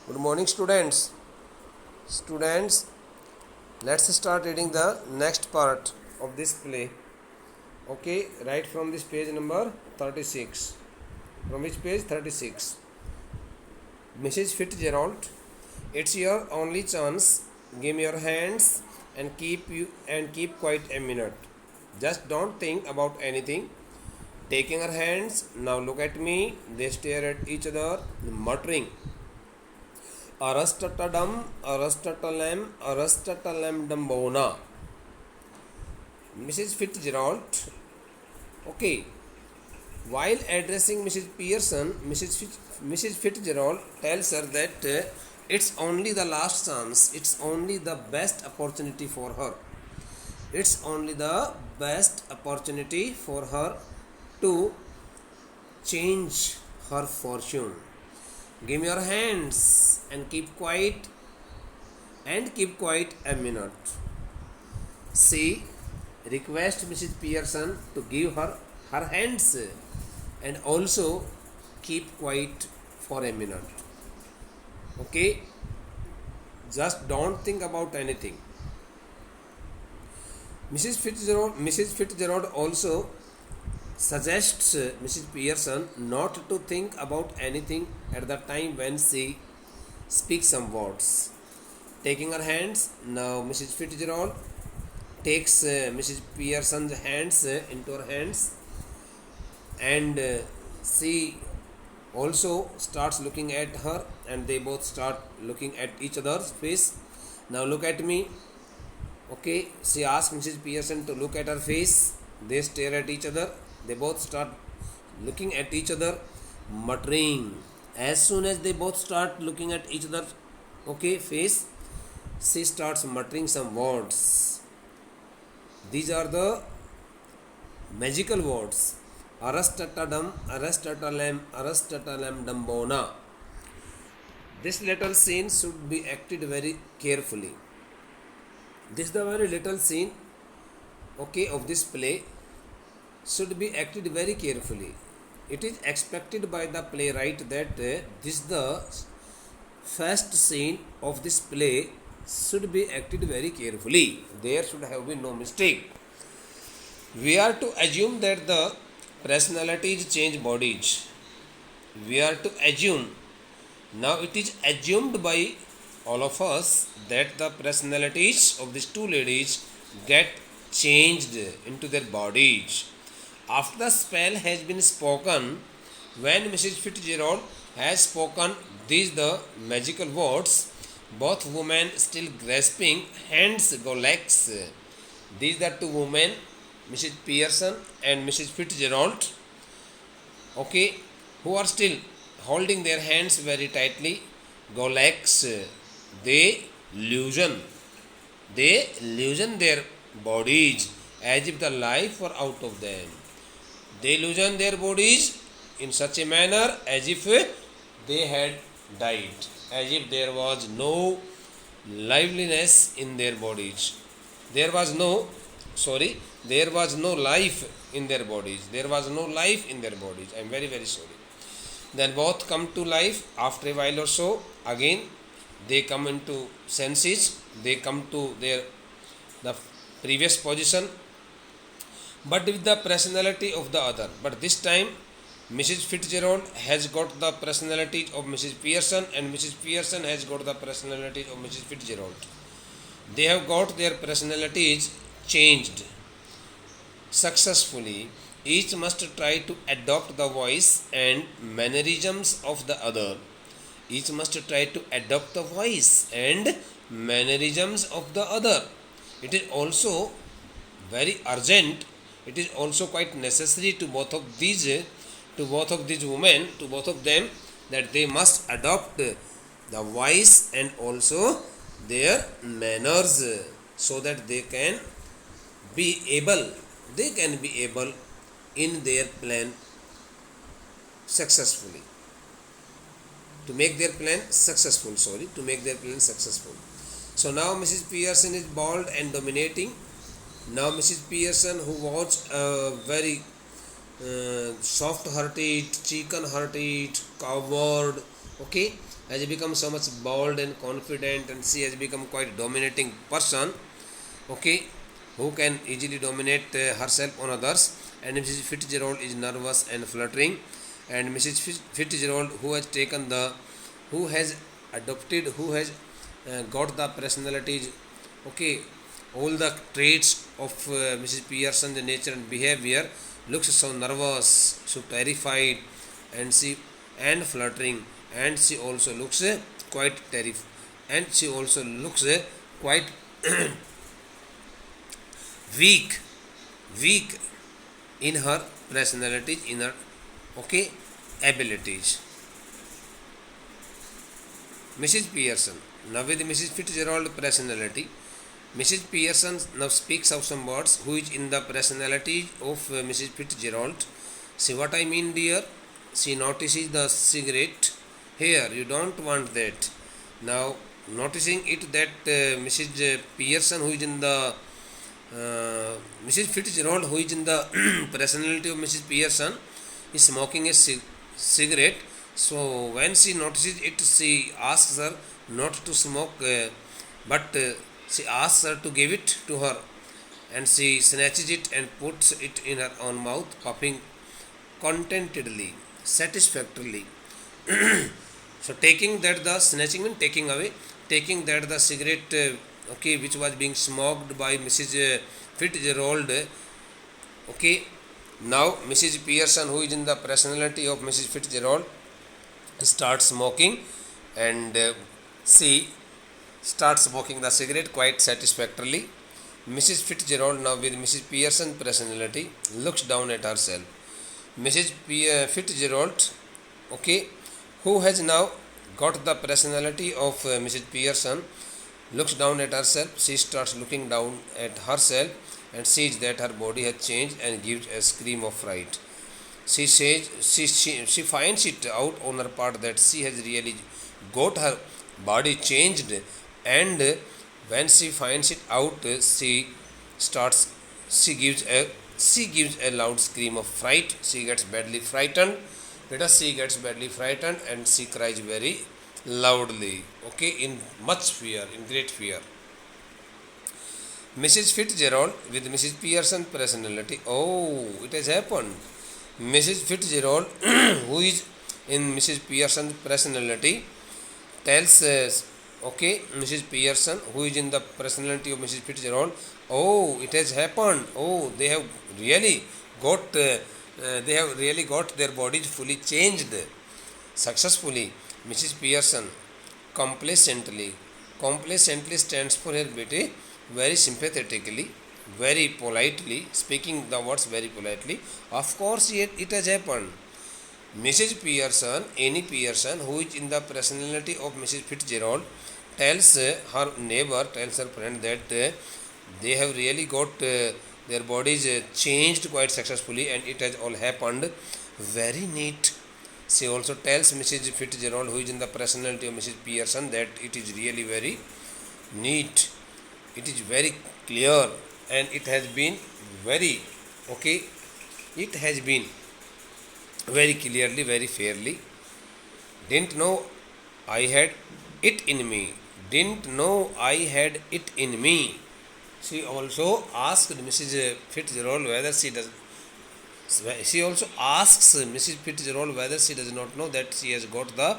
Good morning, students. Students, let's start reading the next part of this play. Okay, right from this page number 36. From which page? 36. Mrs. Fitzgerald, it's your only chance. Give me your hands and keep quiet a minute. Just don't think about anything. Taking her hands, now look at me. They stare at each other, muttering, Arastatalam Dambona. Mrs. Fitzgerald. Okay. While addressing Mrs. Pearson, Mrs. Fitzgerald tells her that it's only the last chance, it's only the best opportunity for her. It's only the best opportunity for her to change her fortune. Give me your hands and keep quiet a minute. She requests Mrs. Pearson to give her hands and also keep quiet for a minute. Okay? Just don't think about anything. Mrs. Fitzgerald also suggests Mrs. Pearson not to think about anything at the time when she speaks some words. Taking her hands, now Mrs. Fitzgerald takes Mrs. Pearson's hands into her hands and she also starts looking at her and they both start looking at each other's face. Now look at me. Okay, she asks Mrs. Pearson to look at her face. They stare at each other. They both start looking at each other, muttering. As soon as they both start looking at each other's face, she starts muttering some words. These are the magical words. Arastatalam dambona. This little scene should be acted very carefully. This is the very little scene of this play should be acted very carefully. It is expected by the playwright that this is the first scene of this play should be acted very carefully. There should have been no mistake. We are to assume that the personalities change bodies. We are to assume. Now it is assumed by all of us that the personalities of these two ladies get changed into their bodies. After the spell has been spoken, when Mrs. Fitzgerald has spoken these the magical words, both women still grasping hands go legs. These are two women, Mrs. Pearson and Mrs. Fitzgerald, who are still holding their hands very tightly, go legs. They loosen their bodies as if the life were out of them. They loosen their bodies in such a manner as if they had died, as if there was no liveliness in their bodies. There was no life in their bodies. There was no life in their bodies. I am very, very sorry. Then both come to life after a while or so. Again, they come into senses. They come to the previous position, but with the personality of the other. But this time, Mrs. Fitzgerald has got the personality of Mrs. Pearson and Mrs. Pearson has got the personality of Mrs. Fitzgerald. They have got their personalities changed successfully. Each must try to adopt the voice and mannerisms of the other. Each must try to adopt the voice and mannerisms of the other. It is also very urgent. It is also quite necessary to both of these women, to both of them, that they must adopt the voice and also their manners, so that they can be able in their plan successfully. To make their plan successful. So now Mrs. Pearson is bald and dominating. Now Mrs. Pearson, who was very soft-hearted, chicken-hearted, coward, Okay, has become so much bold and confident, and she has become quite dominating person. Okay, who can easily dominate herself on others. And Mrs. Fitzgerald is nervous and fluttering, and Mrs. Fitzgerald, who has taken the, who has adopted, who has got the personalities, okay, all the traits of Mrs. Pearson's nature and behavior, looks so nervous, so terrified, and she and fluttering, and she also looks quite terrified, and she also looks quite weak, weak in her personalities, in her, okay, abilities. Mrs. Pearson. Now with Mrs. Fitzgerald personality, Mrs. Pearson now speaks of some words which in the personality of Mrs. Fitzgerald. See what I mean, dear? She notices the cigarette. Here, you don't want that. Now, noticing it that Mrs. Pearson, who is in the Mrs. Fitzgerald, who is in the personality of Mrs. Pearson, is smoking a cigarette. So when she notices it, she asks her not to smoke, but she asks her to give it to her, and she snatches it and puts it in her own mouth, puffing contentedly, satisfactorily. So taking that, the snatching means taking away, taking that the cigarette, okay, which was being smoked by Mrs. Fitzgerald, okay. Now Mrs. Pearson, who is in the personality of Mrs. Fitzgerald, starts smoking, and she starts smoking the cigarette quite satisfactorily. Mrs. Fitzgerald, now with Mrs. Pearson's personality, looks down at herself. Mrs. Fitzgerald, okay, who has now got the personality of Mrs. Pearson, looks down at herself. She starts looking down at herself and sees that her body has changed and gives a scream of fright. She says she finds it out on her part that she has really got her body changed, and when she finds it out, starts she gives a loud scream of fright. She gets badly frightened. Let us she gets badly frightened, and she cries very loudly. Okay, in much fear, in great fear. Mrs. Fitzgerald with Mrs. Pearson's personality. Oh, it has happened. Mrs. Fitzgerald, who is in Mrs. Pearson's personality, tells okay, Mrs. Pearson, who is in the personality of Mrs. Fitzgerald, oh, it has happened. Oh, they have really got their bodies fully changed successfully. Mrs. Pearson complacently. Complacently stands for her beauty, very sympathetically, very politely, speaking the words very politely. Of course, it has happened. Mrs. Pearson, Annie Pearson, who is in the personality of Mrs. Fitzgerald, tells her neighbor, tells her friend that they have really got their bodies changed quite successfully, and it has all happened very neat. She also tells Mrs. Fitzgerald, who is in the personality of Mrs. Pearson, that it is really very neat, it is very clear, and it has been very, okay, it has been very clearly, very fairly. Didn't know I had it in me. Didn't know I had it in me. She also asked Mrs. Fitzgerald whether she does. She also asks Mrs. Fitzgerald whether she does not know that she has got the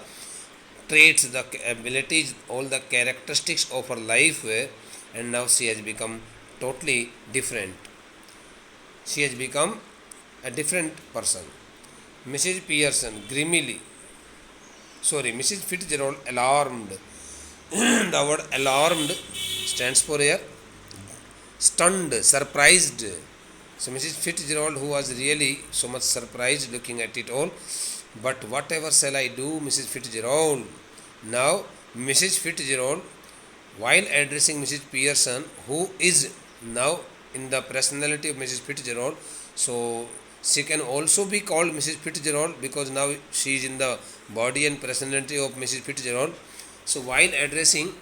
traits, the abilities, all the characteristics of her life, and now she has become totally different. She has become a different person. Mrs. Pearson grimmily, Mrs. Fitzgerald alarmed. The word alarmed stands for here stunned, surprised. So Mrs. Fitzgerald, who was really so much surprised looking at it all, but whatever shall I do, Mrs. Fitzgerald? Now, Mrs. Fitzgerald, while addressing Mrs. Pearson, who is now in the personality of Mrs. Fitzgerald, so she can also be called Mrs. Fitzgerald because now she is in the body and personality of Mrs. Fitzgerald. So while addressing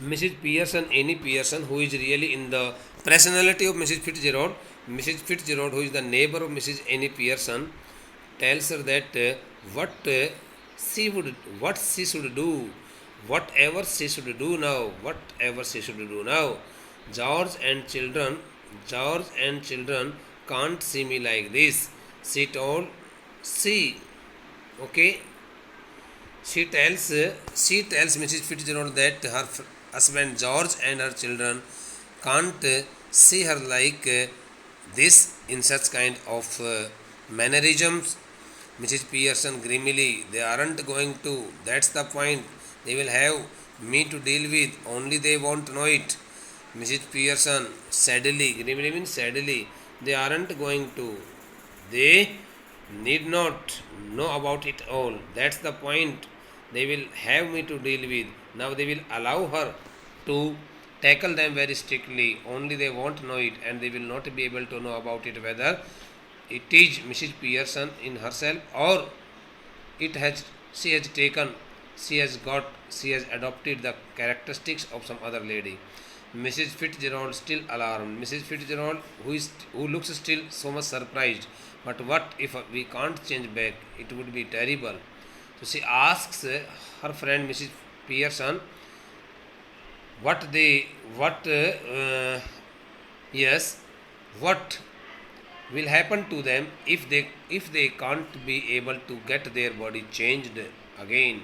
Mrs. Pearson, Annie Pearson, who is really in the personality of Mrs. Fitzgerald, who is the neighbor of Mrs. Annie Pearson, tells her that what she would what she should do, whatever she should do now, whatever she should do now. George and children, George and children can't see me like this. She told, she, okay, she tells Mrs. Fitzgerald that her husband George and her children can't see her like this in such kind of mannerisms. Mrs. Pearson grimly, they aren't going to. That's the point. They will have me to deal with. Only they won't know it. Mrs. Pearson sadly, grimly means sadly, they aren't going to. They need not know about it all. That's the point. They will have me to deal with. Now they will allow her to tackle them very strictly. Only they won't know it, and they will not be able to know about it whether it is Mrs. Pearson in herself, or it has she has taken, she has adopted the characteristics of some other lady. Mrs. Fitzgerald still alarmed. Mrs. Fitzgerald, who looks still so much surprised. But what if we can't change back? It would be terrible. So she asks her friend Mrs. Pearson, what yes, what will happen to them if they can't be able to get their body changed again.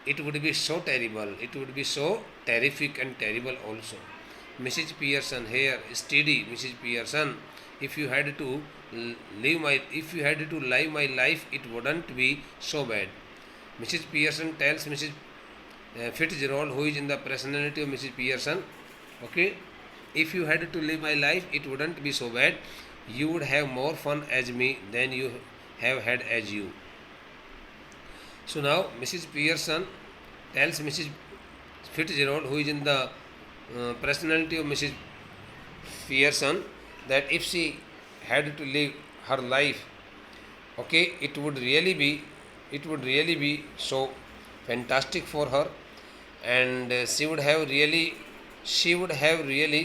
It would be so terrible, it would be so terrific and terrible also. Mrs. Pearson, here, steady, Mrs. Pearson, if you had to live my life, it wouldn't be so bad. Mrs. Pearson tells Mrs. Fitzgerald, who is in the personality of Mrs. Pearson, okay, if you had to live my life, it wouldn't be so bad. You would have more fun as me than you have had as you. So now Mrs. Pearson tells Mrs. Fitzgerald, who is in the personality of Mrs. Pearson, that if she had to live her life, okay, it would really be so fantastic for her, and she would have really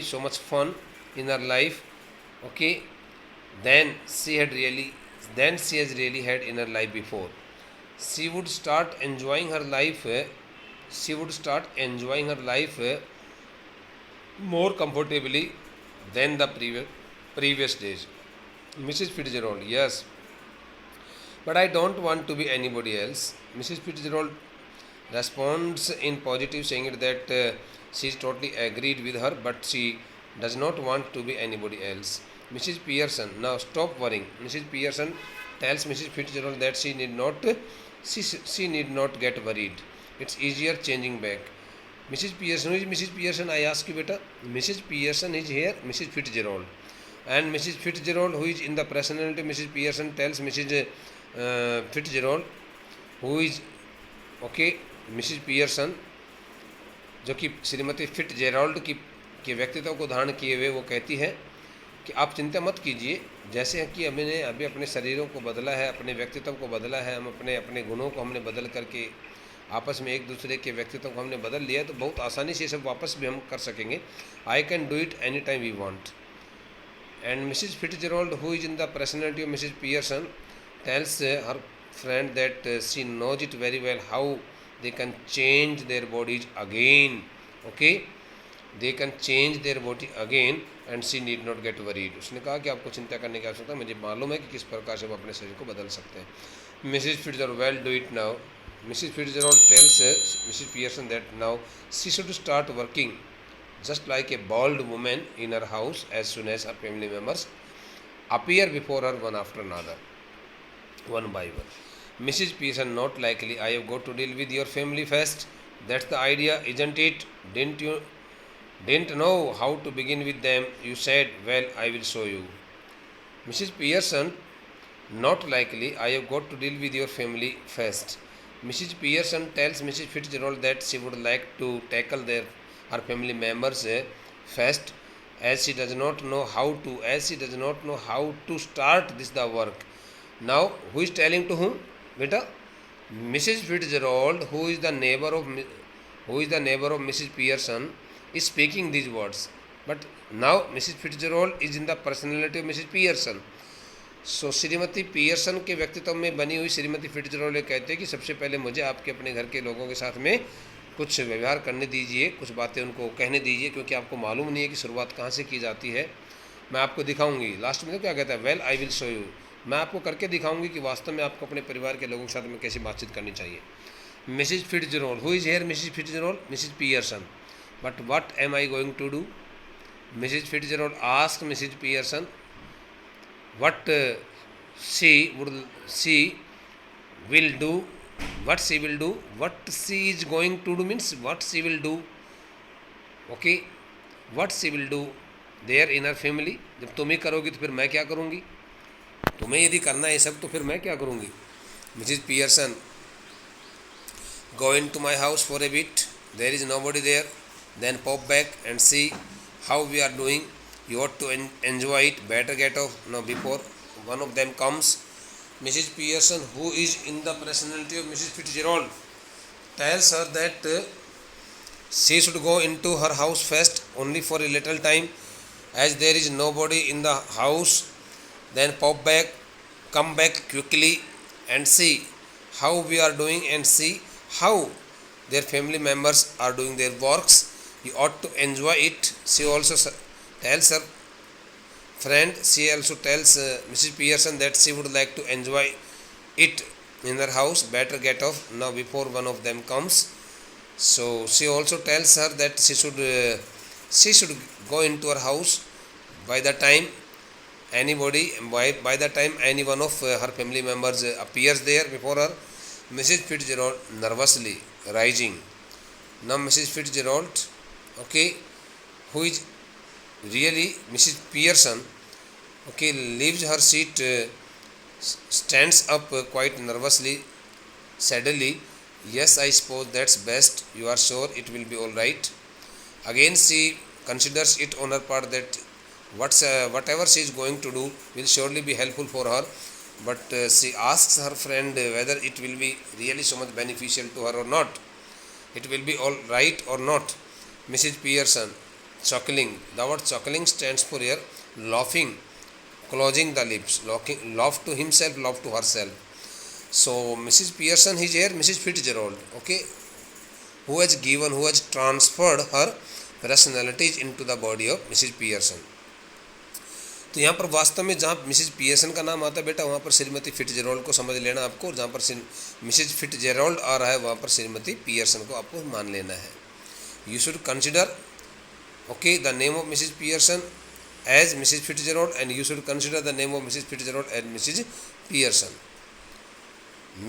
so much fun in her life, okay, than she has really had in her life before. She would start enjoying her life. She would start enjoying her life more comfortably than the previous days. Mrs. Fitzgerald, yes, but I don't want to be anybody else. Mrs. Fitzgerald responds in positive, saying it that she is totally agreed with her, but she does not want to be anybody else. Mrs. Pearson, now stop worrying. Mrs. Pearson tells Mrs. Fitzgerald that she need not get worried. It's easier changing back. Mrs. Pearson, who is Mrs. Pearson? I ask you, beta. Mrs. Pearson is here, Mrs. Fitzgerald. And Mrs. Fitzgerald, who is in the personality, Mrs. Pearson tells Mrs. Fitzgerald, who is, okay, Mrs. Pearson, जो कि श्रीमती फिट्जेराल्ड की के व्यक्तित्व को धारण किए हुए, वो कहती है कि आप चिंता मत कीजिए, जैसे कि हमने अभी अपने शरीरों को बदला है, अपने व्यक्तित्व को बदला है, हम अपने गुणों को हमने बदल करके आपस में एक दूसरे के व्यक्तित्व को हमने बदल लिया है, तो बहुत आसानी से ये सब वापस भी हम कर सकेंगे. I can do it any time we want. And Mrs Fitzgerald, who is in the personality of Mrs Pearson, tells her friend that she knows it very well how they can change their bodies again. Okay, they can change their body again and she need not get worried. उसने कहा कि आपको चिंता करने की आवश्यकता, मुझे मालूम है कि किस प्रकार से हम अपने शरीर को बदल सकते हैं. Mrs Fitzgerald, well do it now. Mrs Fitzgerald tells Mrs Pearson that now she should start working just like a bald woman in her house as soon as her family members appear before her one after another, one by one. Mrs. Pearson, not likely. I have got to deal with your family first. That's the idea, isn't it? Didn't know how to begin with them. You said, well, I will show you. Mrs. Pearson, not likely. I have got to deal with your family first. Mrs. Pearson tells Mrs. Fitzgerald that she would like to tackle her family members first, as she does not know how to start the work. Now, who is telling to whom? Beta, Mrs. Fitzgerald, who is the neighbor of Mrs. Pearson, is speaking these words. But now Mrs. Fitzgerald is in the personality of Mrs. Pearson. So Shrimati Pearson के व्यक्तित्व में बनी हुई श्रीमती फिट्जरोल्ड कहते हैं कि सबसे पहले मुझे आपके अपने घर के लोगों के साथ में कुछ व्यवहार करने दीजिए, कुछ बातें उनको कहने दीजिए, क्योंकि आपको मालूम नहीं है कि शुरुआत कहाँ से की जाती है। मैं आपको दिखाऊंगी। लास्ट में तो क्या कहता है, well I will show you. मैं आपको करके दिखाऊंगी कि वास्तव में आपको अपने परिवार के लोगों के साथ में कैसे बातचीत करनी चाहिए। Mrs Fitzgerald, who is here Mrs Fitzgerald? Mrs Pearson. But what am I going to do? Mrs Fitzgerald ask Mrs Pearson what she would she will do what she will do what she is going to do means what she will do, okay, what she will do there in her family। जब तुम ही करोगी तो फिर मैं क्या करूँगी? तुम्हें यदि करना है सब तो फिर मैं क्या करूँगी? Mrs Pearson, go into my house for a bit, there is nobody there, then pop back and see how we are doing, you ought to enjoy it, better get off now before one of them comes। Mrs. Pearson, who is in the personality of Mrs. Fitzgerald, tells her that she should go into her house first only for a little time, as there is nobody in the house, then pop back, come back quickly and see how we are doing and see how their family members are doing their works, you ought to enjoy it। She also tells her friend, she also tells Mrs. Pearson that she would like to enjoy it in her house, better get off now before one of them comes। So she also tells her that she should go into her house by the time by the time any one of her family members appears there before her। Mrs. Fitzgerald nervously rising. Now Mrs. Fitzgerald, okay, who is really Mrs. Pearson, okay, leaves her seat, stands up quite nervously, suddenly, yes, I suppose that's best, you are sure it will be all right। Again she considers it on her part that whatever she is going to do will surely be helpful for her, but she asks her friend whether it will be really so much beneficial to her or not, it will be all right or not। Mrs. Pearson, chuckling, the word chuckling stands for here laughing, closing the lips, laugh to himself, laugh to herself। So Mrs. Pearson is here Mrs. Fitzgerald, okay, who has transferred her personalities into the body of Mrs. Pearson। तो यहाँ पर वास्तव में जहाँ Mrs Pearson का नाम आता है बेटा, वहाँ पर श्रीमती फिट्जरोल्ड को समझ लेना आपको, और जहाँ पर मिसिज फिट्जरोल्ड आ रहा है वहाँ पर श्रीमती पियर्सन को आपको मान लेना है। You should consider, okay, the name of Mrs. Pearson as Mrs. Fitzgerald, and you should consider the name of Mrs. Fitzgerald as Mrs. Pearson।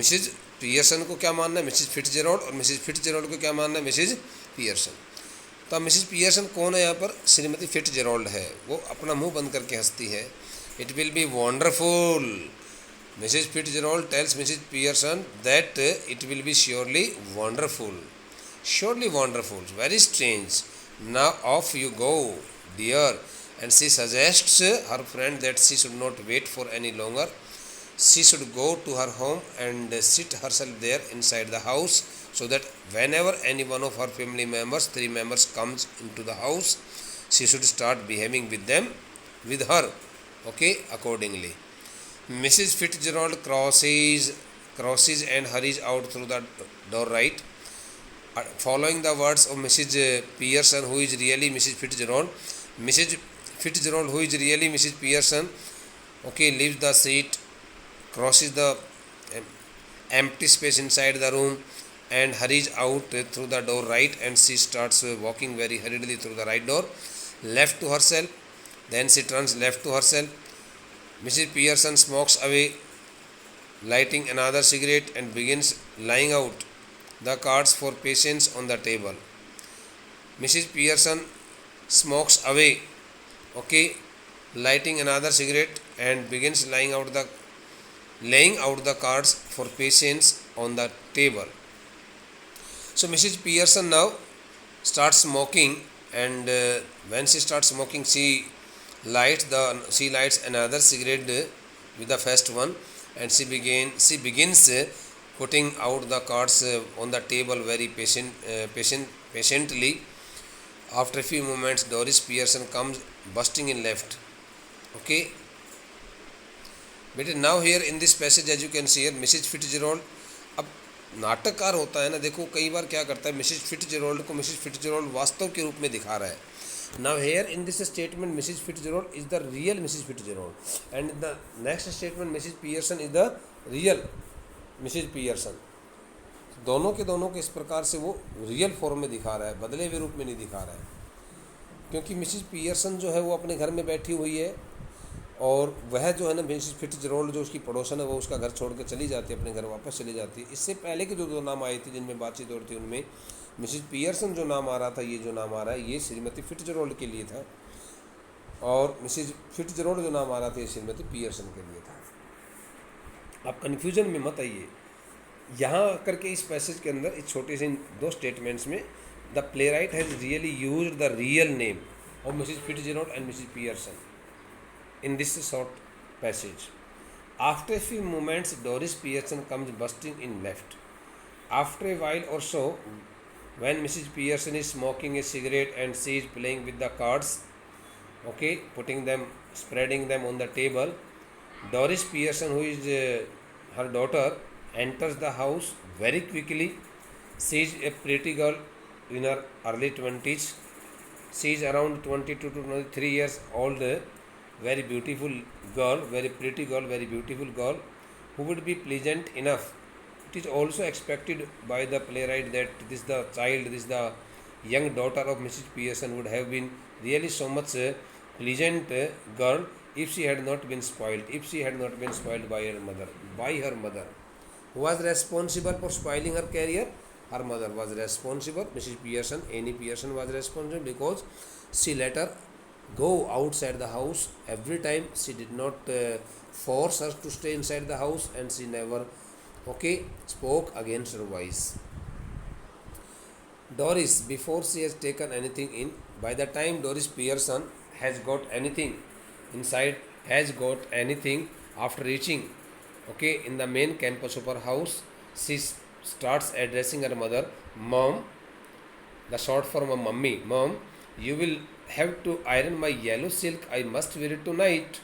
Mrs. Pearson को क्या मानना है? मिसिज फिट्जरोल्ड, और मिसिज फिट्जरोल्ड को क्या मानना है? Mrs Pearson. तो मिसिज पियर्सन कौन है यहाँ पर? श्रीमती फिट्जरोल्ड है। वो अपना मुंह बंद करके हंसती है। It will be wonderful, Mrs Fitzgerald tells Mrs Pearson that it will be surely wonderful, surely wonderful, very strange, now off you go dear, and she suggests her friend that she should not wait for any longer, she should go to her home and sit herself there inside the house, so that whenever any one of her family members, 3 members, comes into the house, she should start behaving with her, okay, accordingly। Mrs. Fitzgerald crosses and hurries out through the door right, following the words of Mrs. Pearson, who is really Mrs. Fitzgerald। Mrs. Fitzgerald, who is really Mrs. Pearson, okay, leaves the seat, crosses the empty space inside the room, and hurries out through the door right, and she starts walking very hurriedly through the right door, left to herself, then she turns left to herself। Mrs. Pearson smokes away, lighting another cigarette, and begins laying out the cards for patients on the table। Mrs. Pearson smokes away, okay, lighting another cigarette, and begins laying out the cards for patients on the table। So Mrs. Pearson now starts smoking, and when she starts smoking, she lights another cigarette with the first one, and she begins putting out the cards on the table very patiently। After a few moments, Doris Pearson comes bursting in left, okay, बेटे now here in this passage as you can see here Mrs Fitzgerald. अब नाटककार होता है ना, देखो कई बार क्या करता है, मिसेज फिट्जरोल्ड को मिसेज फिट्जरोल्ड वास्तव के रूप में दिखा रहा है. Now here in this statement Mrs Fitzgerald is the real Mrs Fitzgerald and the next statement Mrs Pearson is the real Mrs Pearson. दोनों के दोनों को इस प्रकार से वो रियल फॉर्म में दिखा रहा है, बदले हुए रूप में नहीं दिखा रहा है. क्योंकि मिसेज पियर्सन जो है वो अपने घर में बैठी हुई है और वह जो है ना मिसेज फिट्जरोल्ड जो उसकी पड़ोसन है वो उसका घर छोड़ कर चली जाती है, अपने घर वापस चली जाती है. इससे पहले के जो दो नाम आए थे जिनमें बातचीत हो रही थी उनमें मिसेज पियर्सन जो नाम आ रहा था, ये जो नाम आ रहा है ये श्रीमती फिट्जरोल्ड के लिए था और मिसेज फिट्जरोल्ड जो नाम आ रहा था ये श्रीमती पियर्सन के लिए था. आप कन्फ्यूजन में मत आइए. यहाँ करके इस पैसेज के अंदर इस छोटे से दो स्टेटमेंट्स में the playwright has really use the real name of Mrs Fitzgerald and Mrs Pearson in this short passage. After a few moments, Doris Pearson comes bursting in left. After a while or so, when Mrs. Pearson is smoking a cigarette and she is playing with the cards, okay, spreading them on the table, Doris Pearson, who is her daughter, enters the house very quickly. She is a pretty girl in her early 20s. She is around 22 to 23 years old. Very beautiful girl, very pretty girl, very beautiful girl, who would be pleasant enough. It is also expected by the playwright that this the young daughter of Mrs. Pearson would have been really so much pleasant girl if she had not been spoiled by her mother. Who was responsible for spoiling her career? Her mother was responsible. Mrs. Pearson, Annie Pearson was responsible because she let her go outside the house every time. She did not force her to stay inside the house and she never spoke against her voice. Doris, before she has taken anything in, by the time Doris Pearson has got anything inside, has got anything after reaching in the main campus of her house, she starts addressing her mother, Mom, the short form of mummy. Mom, you will have to iron my yellow silk. I must wear it tonight.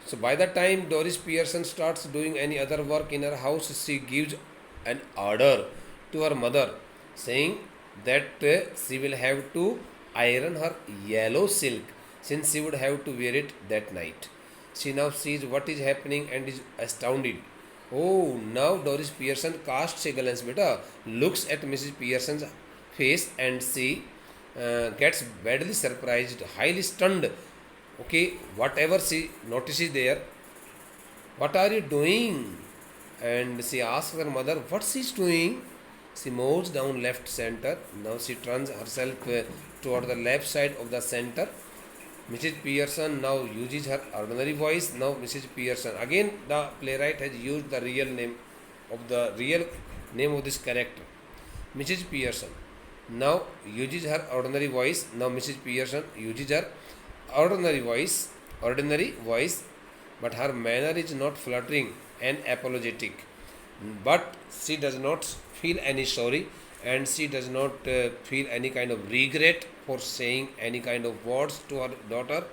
So by the time Doris Pearson starts doing any other work in her house, she gives an order to her mother saying that she will have to iron her yellow silk since she would have to wear it that night. She now sees what is happening and is astounded. Oh, now Doris Pearson casts a glance, beta, looks at Mrs. Pearson's face and she gets badly surprised, highly stunned. Whatever she notices there, what are you doing? And she asks her mother what she's doing. She moves down left center. Now she turns herself toward the left side of the center. Mrs. Pearson now uses her ordinary voice. Now Mrs. Pearson, again the playwright has used the real name of this character. Mrs. Pearson now uses her ordinary voice. Now Mrs. Pearson uses her ordinary voice, but her manner is not flattering and apologetic. But she does not feel any sorry and she does not feel any kind of regret for saying any kind of words to her daughter.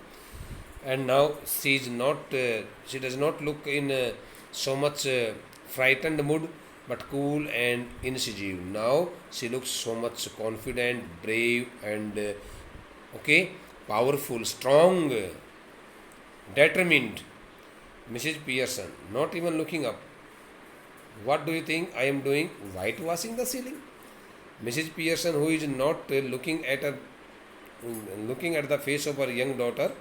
And now she does not look in so much frightened mood but cool and incisive. Now she looks so much confident, brave and powerful, strong, determined. Mrs. Pearson, not even looking up. What do you think I am doing? Whitewashing the ceiling? Mrs. Pearson, who is not looking at the face of her young daughter,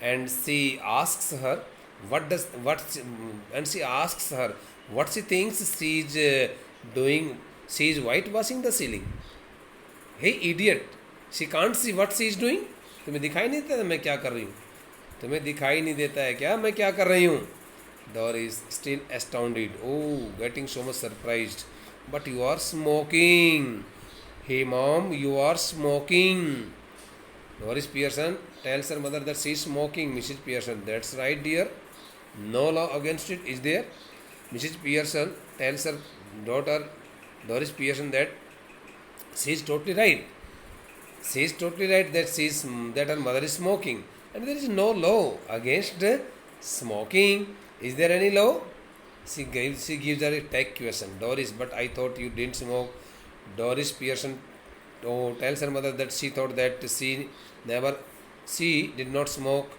and she asks her what she thinks she is doing. She is whitewashing the ceiling. Hey idiot! She can't see what she is doing. तुम्हें दिखाई नहीं देता मैं क्या कर रही हूँ? तुम्हें दिखाई नहीं देता है क्या मैं क्या कर रही हूँ? Doris still astounded. Oh, getting so much surprised. But you are smoking. Hey mom, you are smoking. Doris Pearson tells her mother that she is smoking. Mrs. Pearson, that's right dear. No law against it, is there? Mrs. Pearson tells her daughter Doris Pearson that she is totally right. She is totally right that her mother is smoking, and there is no law against smoking. Is there any law? She gives her a tech question. Doris, but I thought you didn't smoke. Doris Pearson tells her mother that she thought that she did not smoke.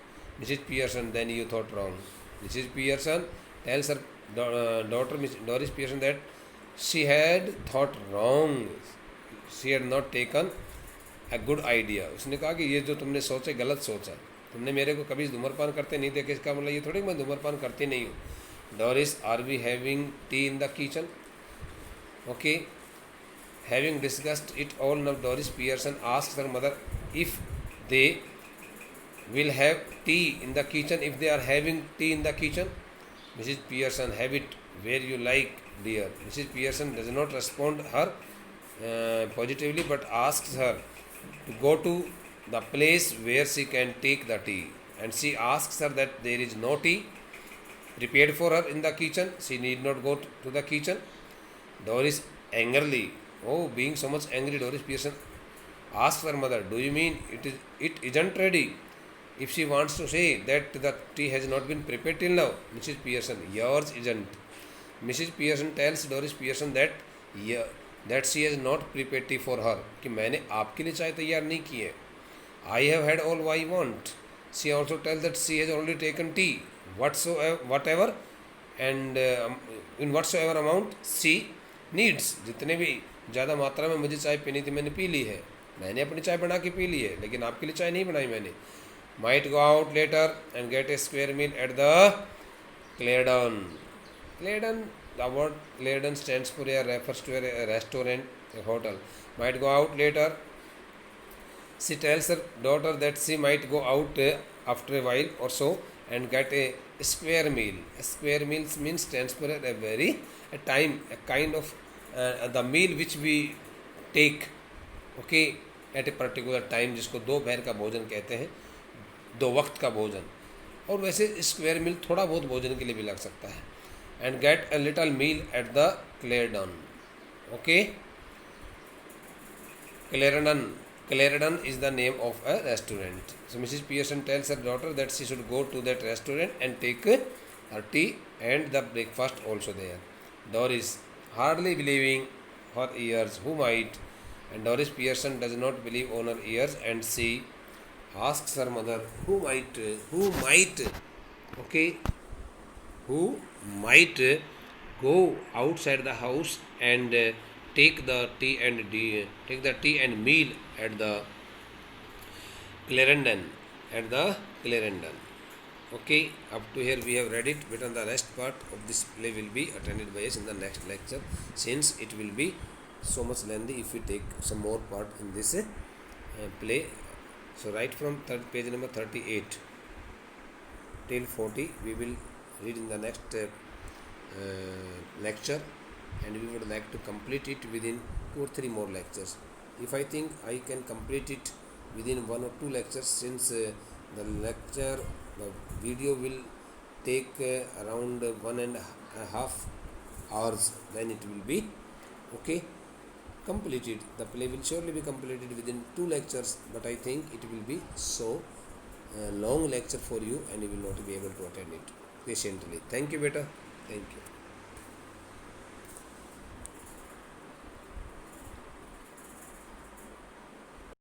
Mrs. Pearson, then you thought wrong. Mrs. Pearson tells her daughter, Doris Pearson, that she had thought wrong. She had not taken a good idea. उसने कहा कि ये जो तुमने सोचा गलत सोचा. तुमने मेरे को कभी धूम्रपान करते नहीं देखा, इसका मतलब ये थोड़ी मैं धूम्रपान करती नहीं हूँ. Doris, are we having tea in the kitchen? Okay. Having discussed it all now, Doris Pearson asks her mother if they will have tea in the kitchen, if they are having tea in the kitchen. Mrs. Pearson, have it where you like, dear. Mrs. Pearson does not respond her positively, but asks her to go to the place where she can take the tea. And she asks her that there is no tea prepared for her in the kitchen. She need not go to the kitchen. Doris angrily, being so much angry, Doris Pearson asks her mother, do you mean it isn't ready? If she wants to say that the tea has not been prepared till now, Mrs. Pearson, yours isn't. Mrs. Pearson tells Doris Pearson that she has not prepared tea for her, कि मैंने आपके लिए चाय तैयार नहीं की है. I have had all I want. She also tells that she has already taken tea, whatever and in whatsoever amount she needs. जितने भी ज़्यादा मात्रा में मुझे चाय पीनी थी मैंने पी ली है. मैंने अपनी चाय बना के पी ली है, लेकिन आपके लिए चाय नहीं बनाई मैंने. Might go out later and get a square meal at the Clarendon. Clarendon, the word Clarendon stands for refers to a restaurant, a hotel. Might go out later. She tells her daughter that she might go out after a while or so and get a square meal. A square meal means stands for a kind of the meal which we take, okay, at a particular time, जिसको दोपहर का भोजन कहते हैं, 2 वक्त का भोजन. और वैसे स्क्वायर मील थोड़ा बहुत भोजन के लिए भी लग सकता है. And get a little meal at the Clarendon. Okay, Clarendon is the name of a restaurant. So Mrs. Pearson tells her daughter that she should go to that restaurant and take her tea and the breakfast also there. Doris, hardly believing her ears, who might? And Doris Pearson does not believe on her ears, and she asks her mother, who might, okay, who might go outside the house and take the tea and meal at the Clarendon. Okay, up to here we have read it, but on the rest part of this play will be attended by us in the next lecture, since it will be so much lengthy if we take some more part in this play. So right from page number 38 till 40 we will read in the next lecture, and we would like to complete it within 2 or 3 more lectures. If I think I can complete it within 1 or 2 lectures, since the video will take around 1.5 hours, then it will be okay completed. The play will surely be completed within 2 lectures, but I think it will be so long lecture for you and you will not be able to attend it patiently. Thank you, beta. Thank you.